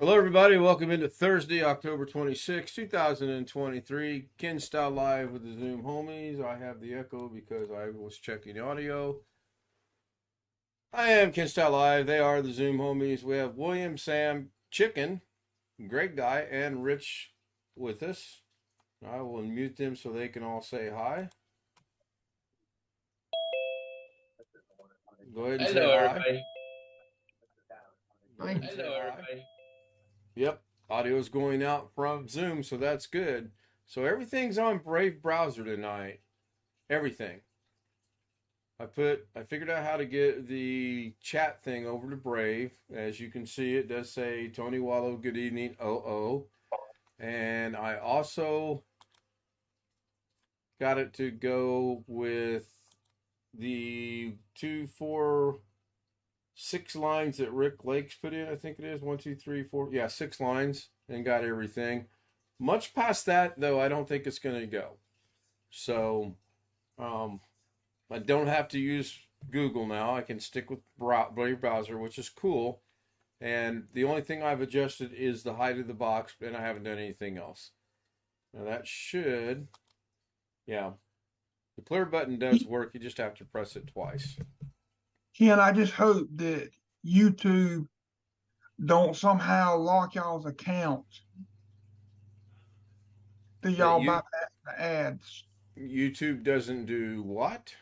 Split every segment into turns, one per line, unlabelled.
Hello, everybody. Welcome into Thursday, October 26, 2023. Ken Stout live with the Zoom homies. I have the echo because I was checking the audio. I am Ken Stout live. They are the Zoom homies. We have William, Sam, Chicken, Greg Guy, and Rich with us. I will unmute them so they can all say hi. Go ahead and say
Hello,
hi.
everybody.
Go ahead and say
Hello,
hi.
everybody.
Yep, audio is going out from Zoom, so that's good. So everything's on Brave browser tonight. Everything. I figured out how to get the chat thing over to Brave. As you can see, it does say Tony Wallow, good evening, oh. And I also got it to go with the 2, 4, 6 lines that Rick Lakes put in. I think it is 1, 2, 3, 4. Yeah, 6 lines, and got everything. Much past that, though, I don't think it's going to go. So, I don't have to use Google now. I can stick with Brave browser, which is cool. And the only thing I've adjusted is the height of the box, and I haven't done anything else. Now that should, yeah. The clear button does work. You just have to press it twice.
Ken, I just hope that YouTube don't somehow lock y'all's accounts. That y'all bypass the ads.
YouTube doesn't do what?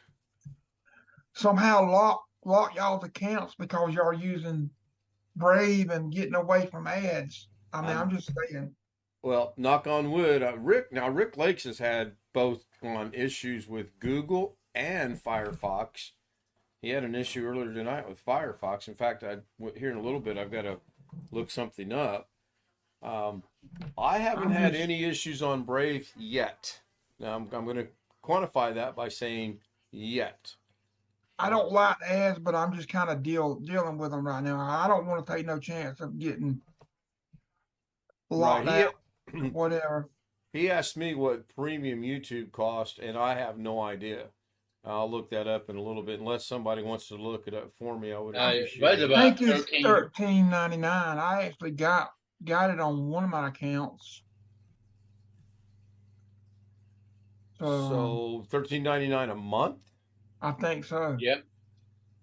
Somehow lock y'all's accounts because y'all using Brave and getting away from ads. I mean, I'm just saying.
Well, knock on wood. Rick Lakes has had both on issues with Google and Firefox. He had an issue earlier tonight with Firefox. In fact, here in a little bit, I've got to look something up. I haven't had any issues on Brave yet. Now, I'm going to quantify that by saying yet.
I don't like ads, but I'm just kind of dealing with them right now. I don't want to take no chance of getting locked out, whatever.
He asked me what premium YouTube cost, and I have no idea. I'll look that up in a little bit. Unless somebody wants to look it up for me, I would appreciate it.
I think it's $13.99. I actually got it on one of my accounts.
So $13.99 a month?
I think so.
Yep.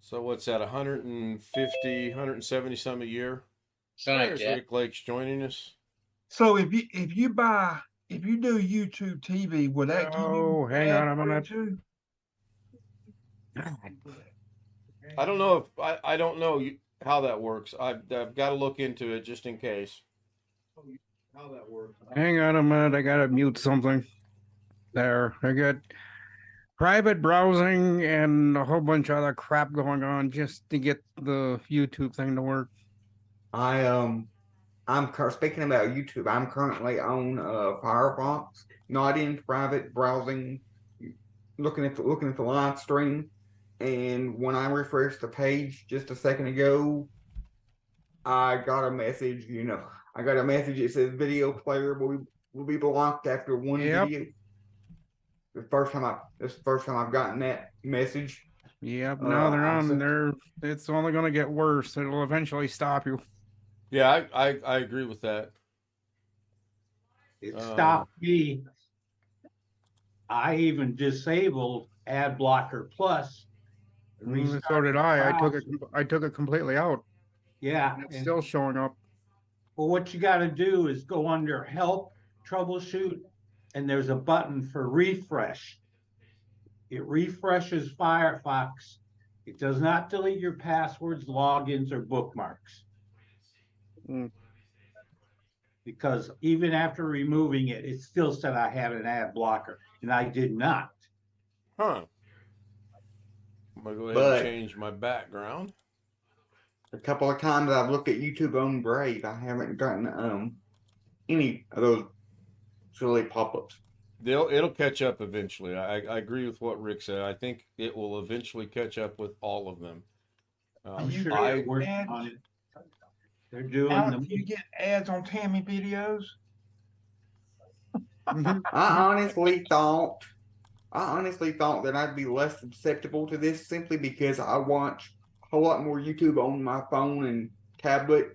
So what's that? 150, 170 some a year?
There's
Rick Lakes joining us.
So if you do YouTube TV, would that give you
hang on a minute.
Too?
I don't know if I don't know how that works. I've got to look into it just in case. How that works.
Hang on a minute, I gotta mute something. There, I got private browsing and a whole bunch of other crap going on just to get the YouTube thing to work.
I'm speaking about YouTube. I'm currently on Firefox, not in private browsing, looking at the live stream. And when I refreshed the page just a second ago, I got a message. I got a message that says video player will be blocked after one video. This is the first time I've gotten that message.
Yep, now they're on there. It's only going to get worse. It'll eventually stop you.
Yeah, I agree with that.
It stopped me. I even disabled Ad Blocker Plus.
So did I. I took it completely out.
Yeah,
it's still showing up.
Well, what you got to do is go under Help, Troubleshoot, and there's a button for refresh. It refreshes Firefox. It does not delete your passwords, logins, or bookmarks. Because even after removing it, it still said I had an ad blocker, and I did not.
Huh. I'm going to go ahead and change my background.
A couple of times I've looked at YouTube on Brave. I haven't gotten any of those silly pop-ups.
It'll catch up eventually. I agree with what Rick said. I think it will eventually catch up with all of them.
I'm sure they're working on it. They're doing them.
Do you get ads on Tammy videos?
I honestly thought that I'd be less susceptible to this simply because I watch a whole lot more YouTube on my phone and tablet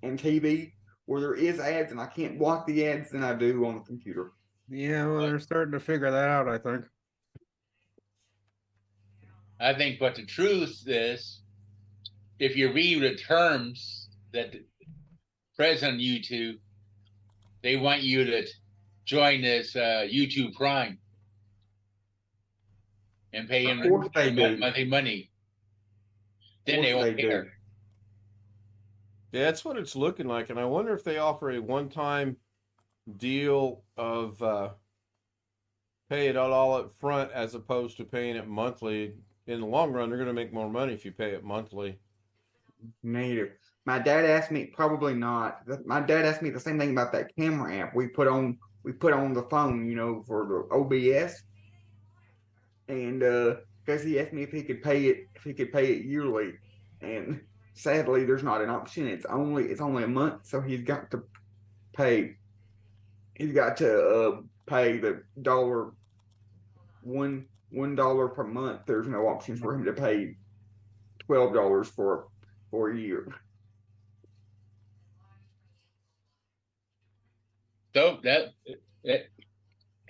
and TV where there is ads and I can't block the ads than I do on the computer.
Yeah, well, they're starting to figure that out, I think.
I think what the truth is, if you read the terms that present on YouTube, they want you to join this YouTube Prime and pay
Of
them
course they do.
monthly money. Then they
Of course
won't
they do.
care.
Yeah, that's what it's looking like, and I wonder if they offer a one-time deal of pay it all up front as opposed to paying it monthly. In the long run, they're going to make more money if you pay it monthly.
Neither. My dad asked me, probably not. My dad asked me the same thing about that camera app we put on the phone, you know, for the OBS. And because he asked me if he could pay it yearly. And sadly there's not an option. It's only a month, so he's got to pay the $1 per month. There's no options for him to pay $12 for a year.
So that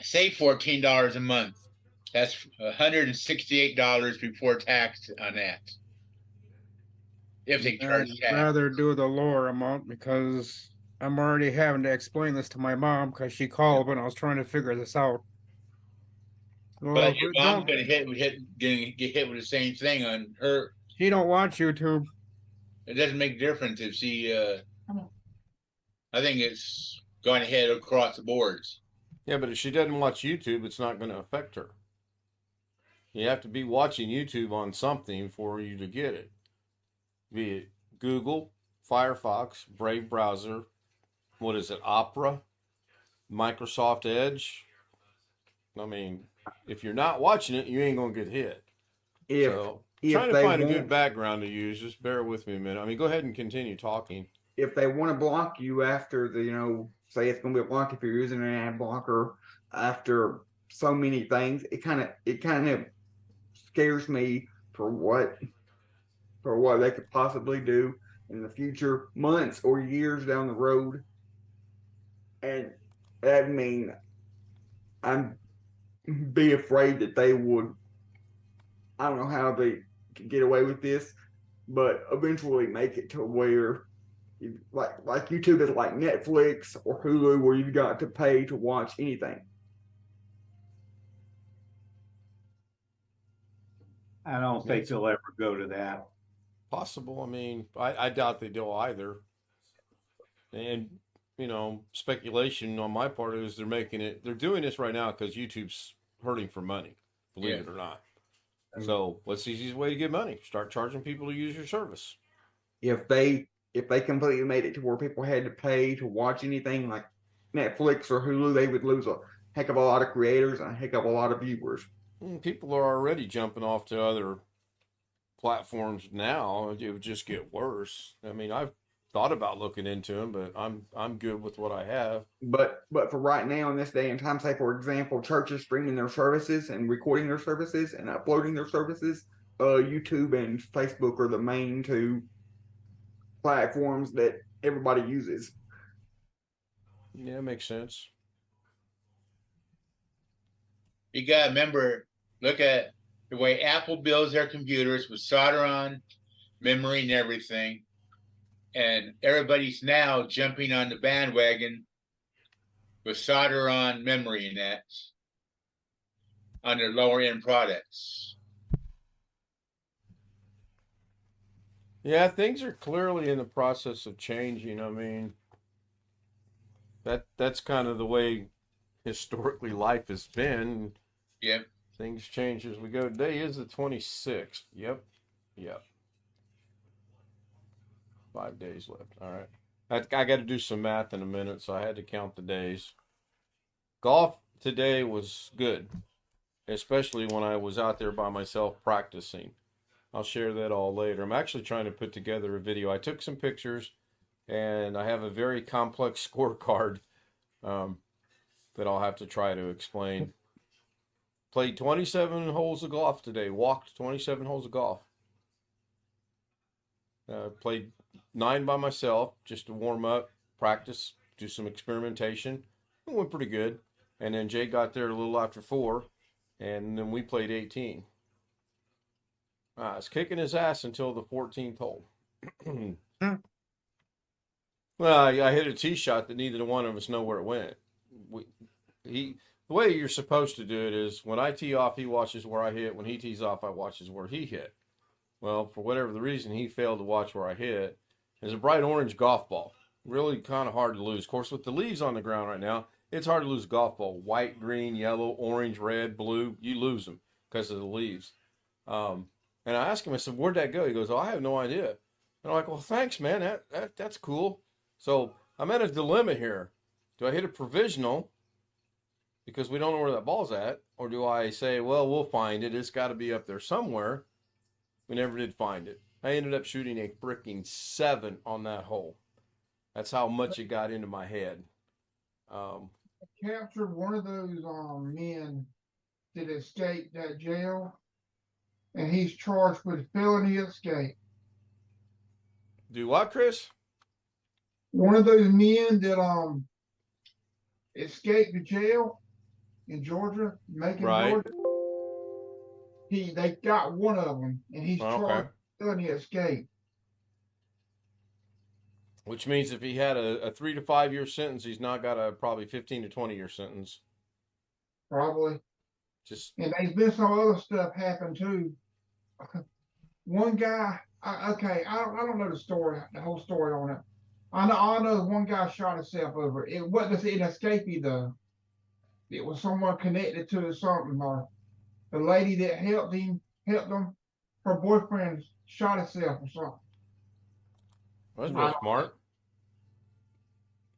say $14 a month. That's $168 before tax on that. If they charge
I'd
tax.
rather do the lower amount because I'm already having to explain this to my mom because she called when I was trying to figure this out. Well,
But
if
your
it
mom's
don't-
gonna get hit with the same thing on her.
she don't watch YouTube.
It doesn't make a difference if she. I think it's going ahead across the boards.
Yeah, but if she doesn't watch YouTube, it's not going to affect her. You have to be watching YouTube on something for you to get it. Be it Google, Firefox, Brave browser, what is it, Opera, Microsoft Edge. I mean, if you're not watching it, you ain't going to get hit.
If
Trying to
they
find a
want-
good background to use. Just bear with me a minute. I mean, go ahead and continue talking.
If they want to block you after the, you know, say it's going to be a block if you're using an ad blocker after so many things, it kind of scares me for what they could possibly do in the future, months or years down the road. And I mean, I'm be afraid that they would. I don't know how they could get away with this, but eventually make it to where, like YouTube is like Netflix or Hulu, where you've got to pay to watch anything.
I don't think they'll ever go to that.
Possible. I mean, I doubt they do either. And, you know, speculation on my part is they're doing this right now because YouTube's hurting for money, believe it or not. So what's the easiest way to get money? Start charging people to use your service.
If they completely made it to where people had to pay to watch anything like Netflix or Hulu, they would lose a heck of a lot of creators and a heck of a lot of viewers.
People are already jumping off to other platforms now. It would just get worse. I mean, I've thought about looking into them, but I'm good with what I have.
But for right now, in this day and time, say for example, churches streaming their services and recording their services and uploading their services, YouTube and Facebook are the main two platforms that everybody uses.
Yeah, makes sense.
You gotta remember, look at the way Apple builds their computers with solder on, memory and everything. And everybody's now jumping on the bandwagon with solder on memory and that on their lower end products.
Yeah, things are clearly in the process of changing. I mean, that's kind of the way historically life has been.
Yep.
Things change as we go. Today is the 26th. Yep. 5 days left. All right. I got to do some math in a minute, so I had to count the days. Golf today was good, especially when I was out there by myself practicing. I'll share that all later. I'm actually trying to put together a video. I took some pictures, and I have a very complex scorecard that I'll have to try to explain. Played 27 holes of golf today. Walked 27 holes of golf. Played 9 by myself just to warm up. practice, do some experimentation. It went pretty good. And then Jay got there a little after 4, and then we played 18. I was kicking his ass until the 14th hole. Well, I hit a tee shot that neither one of us know where it went. The way you're supposed to do it is when I tee off, he watches where I hit. When he tees off, I watches where he hit. Well, for whatever the reason, he failed to watch where I hit. It's a bright orange golf ball. Really kind of hard to lose. Of course, with the leaves on the ground right now, it's hard to lose a golf ball. White, green, yellow, orange, red, blue, you lose them because of the leaves. And I asked him, I said, where'd that go? He goes, oh, I have no idea. And I'm like, well, thanks, man. That's cool. So I'm at a dilemma here. Do I hit a provisional because we don't know where that ball's at? Or do I say, well, we'll find it. It's got to be up there somewhere. We never did find it. I ended up shooting a freaking 7 on that hole. That's how much it got into my head.
Captured one of those men that escaped that jail, and he's charged with felony escape.
Do what, Chris?
One of those men that escaped the jail in Georgia, Macon,
Right.
Georgia. They got one of them, and he's charged
Okay.
with felony escape.
Which means if he had a 3 to 5 year sentence, he's now got a probably 15 to 20 year sentence.
Probably.
Just
And there's been some other stuff happen too. One guy, I don't know the story, the whole story on it. I know one guy shot himself over it. It wasn't an escapee though. It was someone connected to something, or the lady that helped him, her boyfriend shot himself or something.
that's real smart.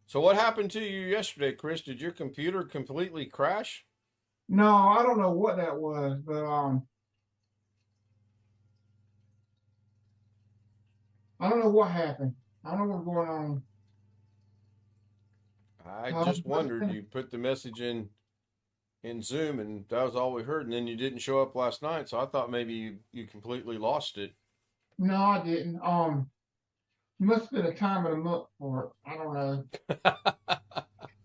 So what happened to you yesterday, Chris? Did your computer completely crash?
No, I don't know what that was, but I don't know what happened. I don't know what's going on.
I just wondered. You put the message in Zoom, and that was all we heard. And then you didn't show up last night, so I thought maybe you completely lost it.
No, I didn't. Must have been a time of the month for it. I don't know.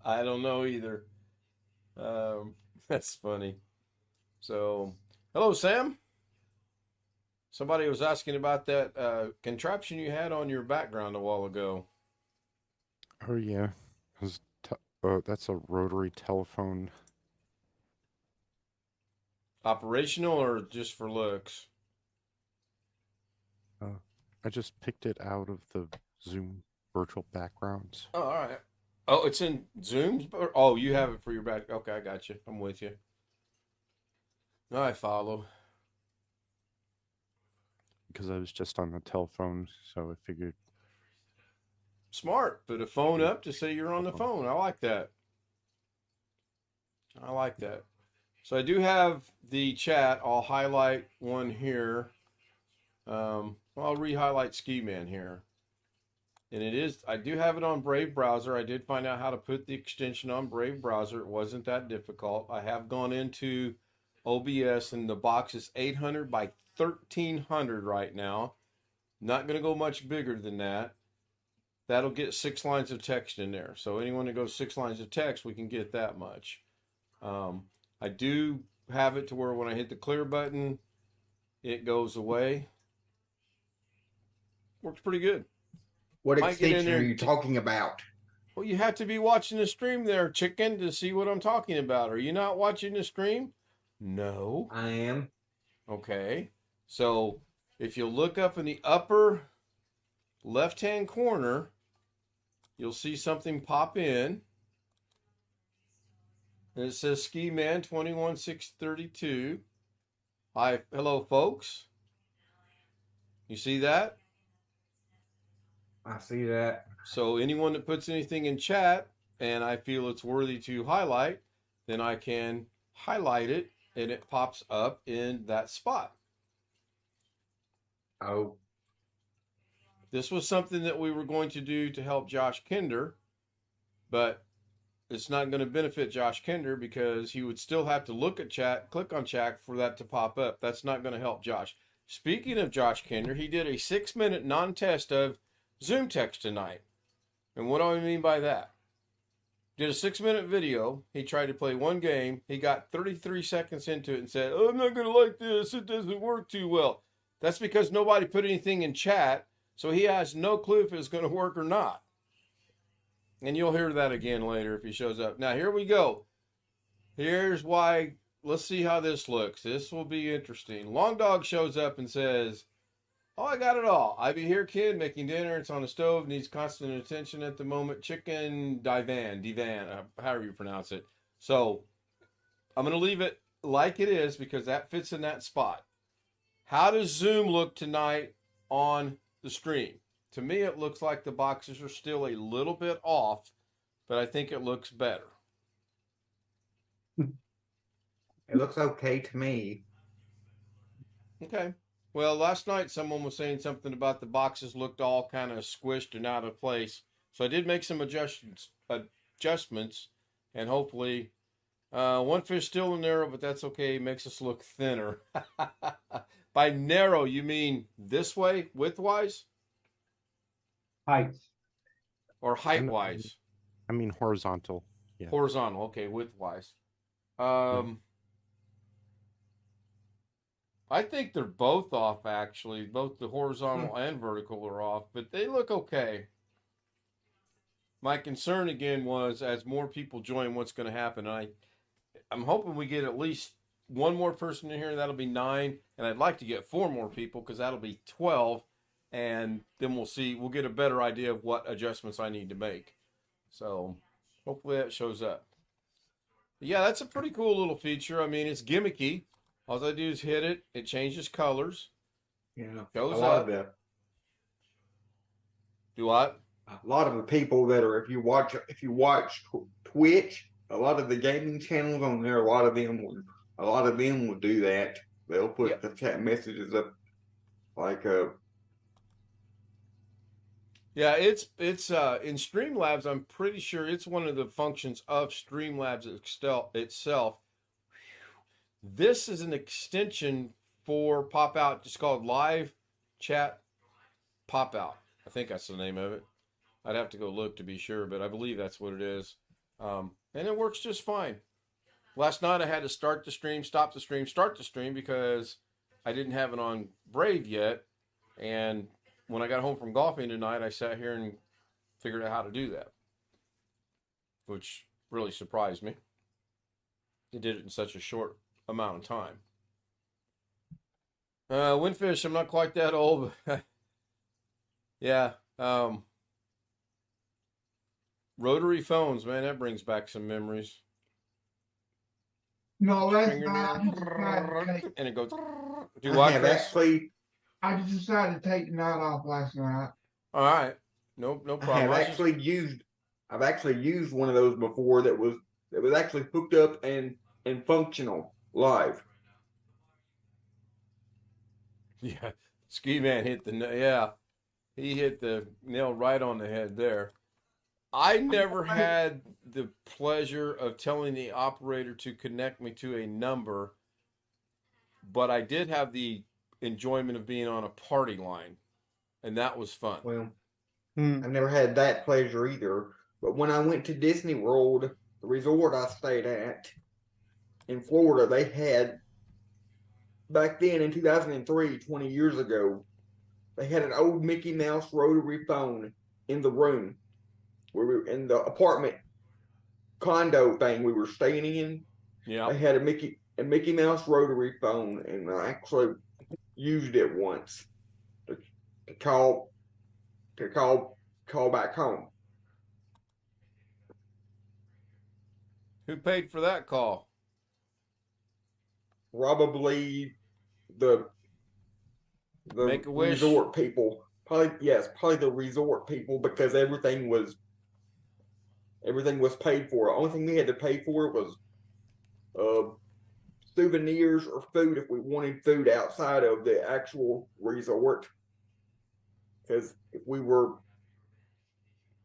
I don't know either. That's funny. So, hello, Sam. Somebody was asking about that contraption you had on your background a while ago.
Oh yeah, that's a rotary telephone.
Operational or just for looks?
I just picked it out of the Zoom virtual backgrounds.
Oh, all right. Oh, it's in Zoom? Oh, you have it for your back. Okay, I got you. I'm with you. I follow.
Because I was just on the telephone, so I figured.
Smart. Put a phone up to say you're on the phone. I like that. I like that. So I do have the chat. I'll highlight one here. I'll re-highlight Ski Man here. And I do have it on Brave Browser. I did find out how to put the extension on Brave Browser. It wasn't that difficult. I have gone into OBS, and the box is 800 by 1300 right now. Not going to go much bigger than that. That'll get 6 lines of text in there. So anyone that goes 6 lines of text, we can get that much. I do have it to where when I hit the clear button, it goes away. Works pretty good.
What
Might get in
extension
there
are you talking about?
Well, you have to be watching the stream there, chicken, to see what I'm talking about. Are you not watching the stream? No.
I am.
Okay. So if you look up in the upper left-hand corner, you'll see something pop in. And it says Ski Man 21632. Hi, hello, folks. You see that?
I see that.
So anyone that puts anything in chat and I feel it's worthy to highlight, then I can highlight it and it pops up in that spot.
Oh.
This was something that we were going to do to help Josh Kinder, but it's not going to benefit Josh Kinder because he would still have to look at chat, click on chat for that to pop up. That's not going to help Josh. Speaking of Josh Kinder, he did a 6-minute non-test of Zoom text tonight. And what do I mean by that? Did a 6-minute video. He tried to play one game. He got 33 seconds into it and said, "Oh, I'm not going to like this. It doesn't work too well." That's because nobody put anything in chat, so he has no clue if it's going to work or not. And you'll hear that again later if he shows up. Now, here we go. Here's why. Let's see how this looks. This will be interesting. Long Dog shows up and says, "Oh, I got it all. I be here, kid, making dinner. It's on the stove. Needs constant attention at the moment. Chicken divan, however you pronounce it." So I'm going to leave it like it is because that fits in that spot. How does Zoom look tonight on the stream? To me, it looks like the boxes are still a little bit off, but I think it looks better.
It looks okay to me.
Okay. Well, last night someone was saying something about the boxes looked all kind of squished and out of place. So I did make some adjustments, and hopefully one fish still in narrow, but that's okay. It makes us look thinner. By narrow, you mean this way, width-wise?
Height.
Or height-wise?
I mean horizontal. Yeah.
Horizontal, okay, width-wise. I think they're both off, actually. Both the horizontal and vertical are off, but they look okay. My concern, again, was as more people join, what's going to happen. I'm hoping we get at least one more person in here. That'll be 9. And I'd like to get 4 more people because that'll be 12. And then we'll see. We'll get a better idea of what adjustments I need to make. So hopefully that shows up. But yeah, that's a pretty cool little feature. I mean, it's gimmicky. All I do is hit it. It changes colors.
Yeah,
Goes
a lot
up.
of the
Do what?
a lot of the people that are if you watch Twitch, a lot of the gaming channels on there, a lot of them will do that. They'll put the chat messages up like
Yeah, it's in Streamlabs. I'm pretty sure it's one of the functions of Streamlabs itself. This is an extension for Pop Out. It's called Live Chat Pop Out. I think that's the name of it. I'd have to go look to be sure, but I believe that's what it is. And it works just fine. Last night I had to start the stream, stop the stream, start the stream because I didn't have it on Brave yet. And when I got home from golfing tonight, I sat here and figured out how to do that, which really surprised me. It did it in such a short amount of time. Windfish, I'm not quite that old, but yeah. Rotary phones, man, that brings back some memories.
No, last
Finger
night
down, and it goes. Do
I
what,
have
Chris?
actually
I just decided to take the night off last night.
All right, no problem.
I've actually used one of those before that was actually hooked up and functional live.
Yeah, Ski Man hit he hit the nail right on the head there. I never had the pleasure of telling the operator to connect me to a number, but I did have the enjoyment of being on a party line, and that was fun.
Well, I've never had that pleasure either. But when I went to Disney World, the resort I stayed at in Florida, they had back then in 2003, 20 years ago, they had an old Mickey Mouse rotary phone in the room where we were in the apartment condo thing we were staying in.
Yeah,
They had a Mickey Mouse rotary phone, and I actually used it once to call back home.
who paid for that call?
Probably the
Make-A-Wish?
resort people. Probably the resort people because everything was paid for. The only thing we had to pay for was souvenirs or food if we wanted food outside of the actual resort. Because if we were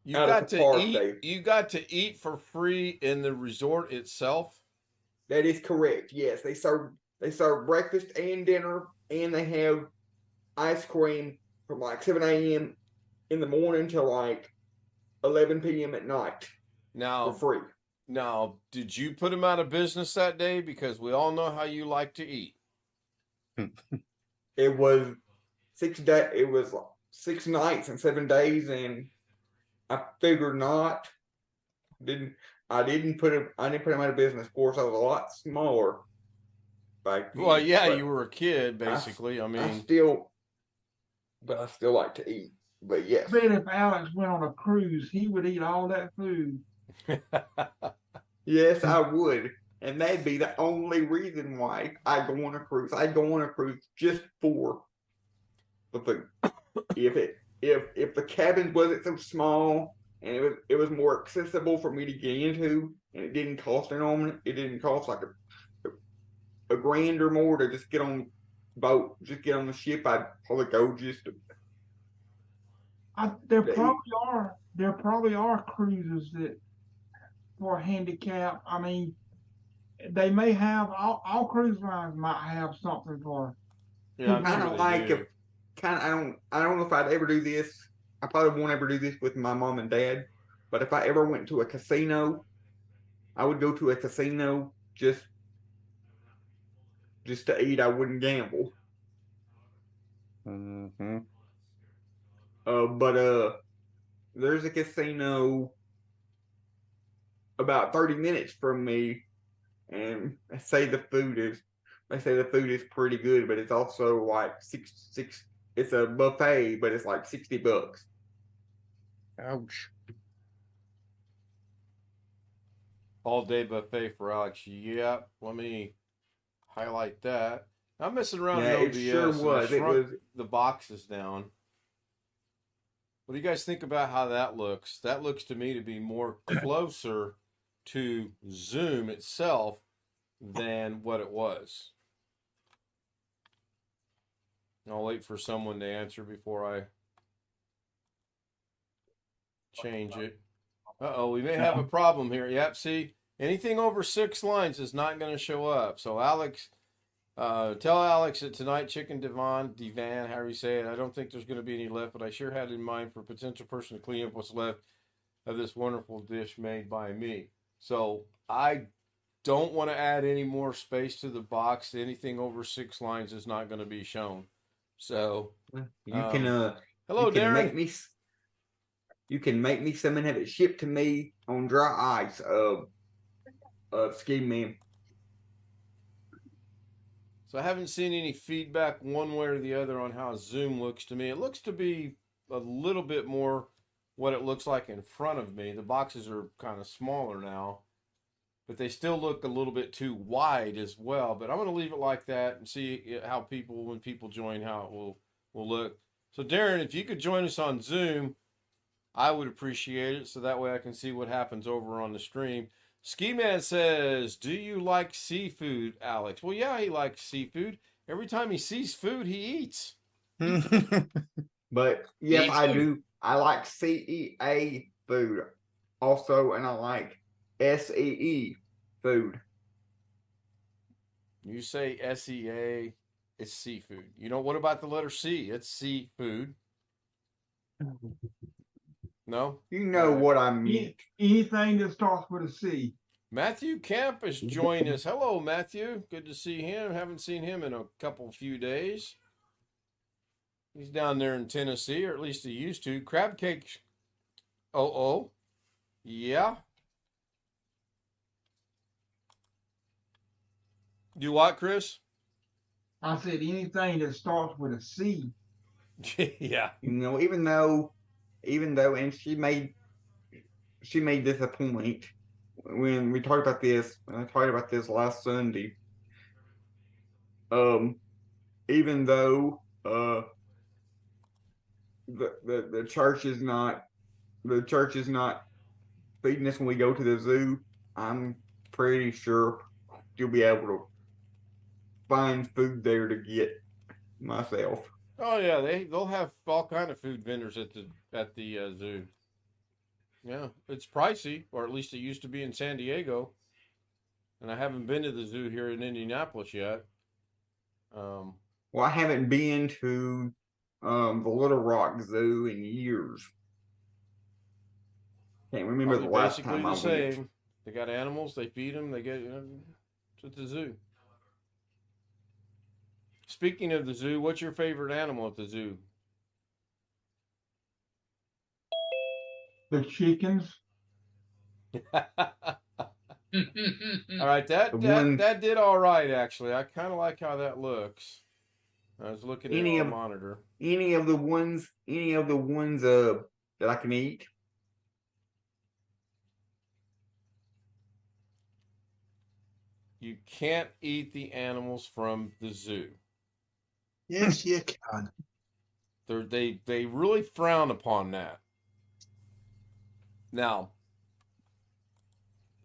You
out
got
at the
to
park,
eat. You got to eat for free in the resort itself.
that is correct. Yes, they serve breakfast and dinner, and they have ice cream from like 7 a.m. in the morning till like 11 p.m. at night for
Now,
free.
did you put him out of business that day? Because we all know how you like to eat.
It was 6 day. It was 6 nights and 7 days, and I figured not. I didn't put him out of business. Of course, I was a lot smaller back then.
Well, yeah,
but
you were a kid, basically. I
I
mean,
still like to eat. But yes,
I bet if Alex went on a cruise, he would eat all that food.
yes, I would, and that'd be the only reason why I go on a cruise. I go on a cruise just for the food. If the cabin wasn't so small and it was more accessible for me to get into, and it didn't cost an arm, it didn't cost like a grand or more to just get on boat, just get on the ship, I'd probably go just to
There
eat.
probably are cruises that for handicap. I mean, they may have all cruise lines might have something for.
yeah, I'm
Kind
sure
of
they
like
do.
I don't know if I'd ever do this. I probably won't ever do this with my mom and dad. But if I ever went to a casino, I would go to a casino just to eat. I wouldn't gamble.
Mm-hmm.
But there's a casino about 30 minutes from me, and they say the food is pretty good, but it's also like six. It's a buffet, but it's like $60.
Ouch.
All day buffet for Alex. Yep. Let me highlight that. I'm messing around
Yeah,
in
it
OBS.
sure
and I
was. It
shrunk
was.
the boxes down. What do you guys think about how that looks? That looks to me to be more closer to Zoom itself than what it was. I'll wait for someone to answer before I change it. Uh-oh, we may have a problem here. Yep, see, anything over 6 lines is not going to show up. So Alex, tell Alex that tonight Chicken Divan, however you say it, I don't think there's going to be any left, but I sure had in mind for a potential person to clean up what's left of this wonderful dish made by me. So I don't want to add any more space to the box. Anything over 6 lines is not going to be shown. So
You can
hello,
you can
Darren.
make me some and have it shipped to me on dry ice. Excuse me.
So I haven't seen any feedback one way or the other on how Zoom looks to me. It looks to be a little bit more what it looks like in front of me. The boxes are kind of smaller now, but they still look a little bit too wide as well. But I'm going to leave it like that and see how when people join, how it will look. So Darren, if you could join us on Zoom, I would appreciate it. So that way I can see what happens over on the stream. Ski Man says, do you like seafood, Alex? Well, yeah, he likes seafood. Every time he sees food, he eats.
But yes,
Me
I
too.
do. I like CEA food also, and I like SEE food.
You say SEA, it's seafood. You know, what about the letter C? It's seafood. No?
You know what I mean.
Anything that starts with a C.
Matthew Camp has joined us. Hello, Matthew. Good to see him. Haven't seen him in a few days. He's down there in Tennessee, or at least he used to. Crab cake. Oh. Yeah. Do what, Chris?
I said anything that starts with a C.
Yeah.
You know, even though, and she made this a point when we talked about this. I talked about this last Sunday. Even though the church is not feeding us when we go to the zoo, I'm pretty sure you'll be able to find food there to get myself.
Oh yeah, they'll have all kind of food vendors at the zoo. Yeah, it's pricey, or at least it used to be in San Diego. And I haven't been to the zoo here in Indianapolis yet.
Well, I haven't been to the Little Rock Zoo in years. Can't remember the last
basically
time I
the
went.
same. They got animals. They feed them. They get it's at the zoo. Speaking of the zoo, what's your favorite animal at the zoo?
The chickens.
All right, that did all right actually. I kind of like how that looks. I was looking at the monitor.
Any of the ones that I can eat.
You can't eat the animals from the zoo.
Yes, you can.
They really frown upon that. Now,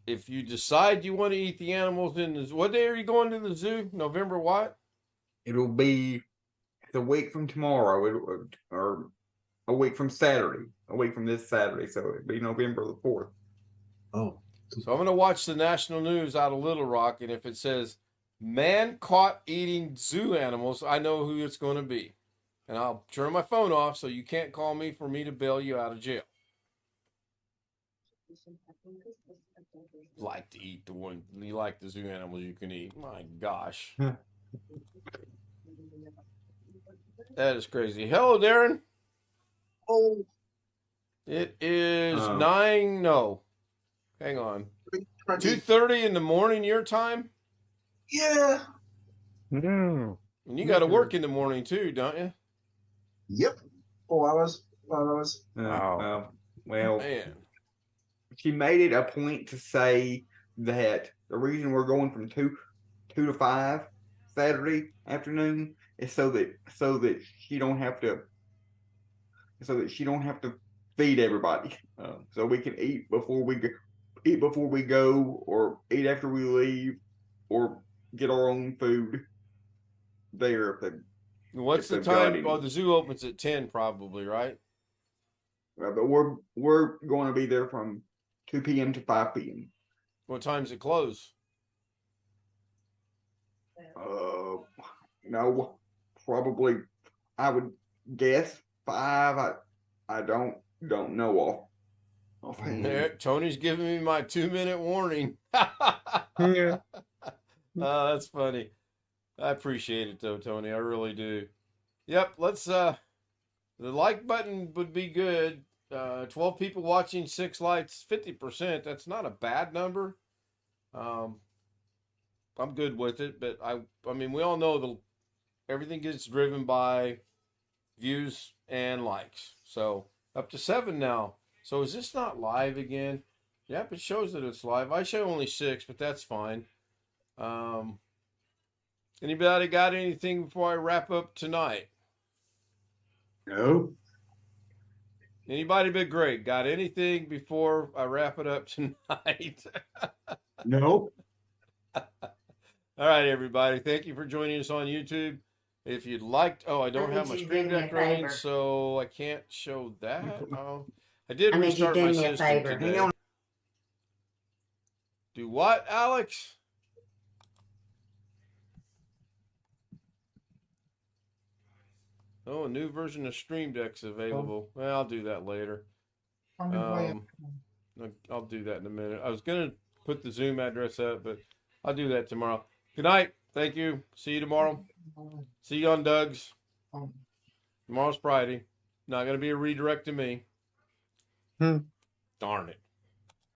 if you decide you want to eat the animals in the zoo, what day are you going to the zoo? November what?
It'll be a week from tomorrow, or a week from Saturday, a week from this Saturday. So it'll be November the 4th.
Oh,
So I'm going to watch the national news out of Little Rock, and if it says man caught eating zoo animals, I know who it's going to be. And I'll turn my phone off so you can't call me for me to bail you out of jail. Like to eat the one you like the zoo animals you can eat. My gosh. That is crazy. Hello, Darren.
oh,
It is
Oh.
9. No. Hang on.
20.
2:30 in the morning your time?
Yeah.
No.
And you got to work in the morning too, don't you?
Yep. 4 hours, 5 hours.
Well,
Man.
she made it a point to say that the reason we're going from 2 to 5 Saturday afternoon is so that she don't have to feed everybody, so we can eat before we go, or eat after we leave, or get our own food there.
What's
If
the
they've got
time?
any.
Oh, the zoo opens at 10 probably, right?
But we're going to be there from 2 p.m. to 5 p.m.
What time's it close?
No, probably I would guess 5. I don't know offhand.
There, Tony's giving me my 2-minute warning.
Yeah.
Oh, that's funny. I appreciate it though, Tony. I really do. Yep, let's the like button would be good. 12 people watching, 6 likes, 50%. That's not a bad number. I'm good with it, but I mean we all know everything gets driven by views and likes. So up to 7 now. So is this not live again? Yep, it shows that it's live. I show only 6, but that's fine. Anybody got anything before I wrap up tonight?
No.
Anybody but Greg got anything before I wrap it up tonight?
Nope.
All right, everybody. Thank you for joining us on YouTube. If you'd like, I don't have my Stream Deck running, so I can't show that. Oh, I did restart my system today. Do what, Alex? Oh, a new version of Stream Deck's available. Well, I'll do that later. I'll do that in a minute. I was going to put the Zoom address up, but I'll do that tomorrow. Good night. Thank you. See you tomorrow. See you on Doug's. Tomorrow's Friday. Not going to be a redirect to me. Darn it.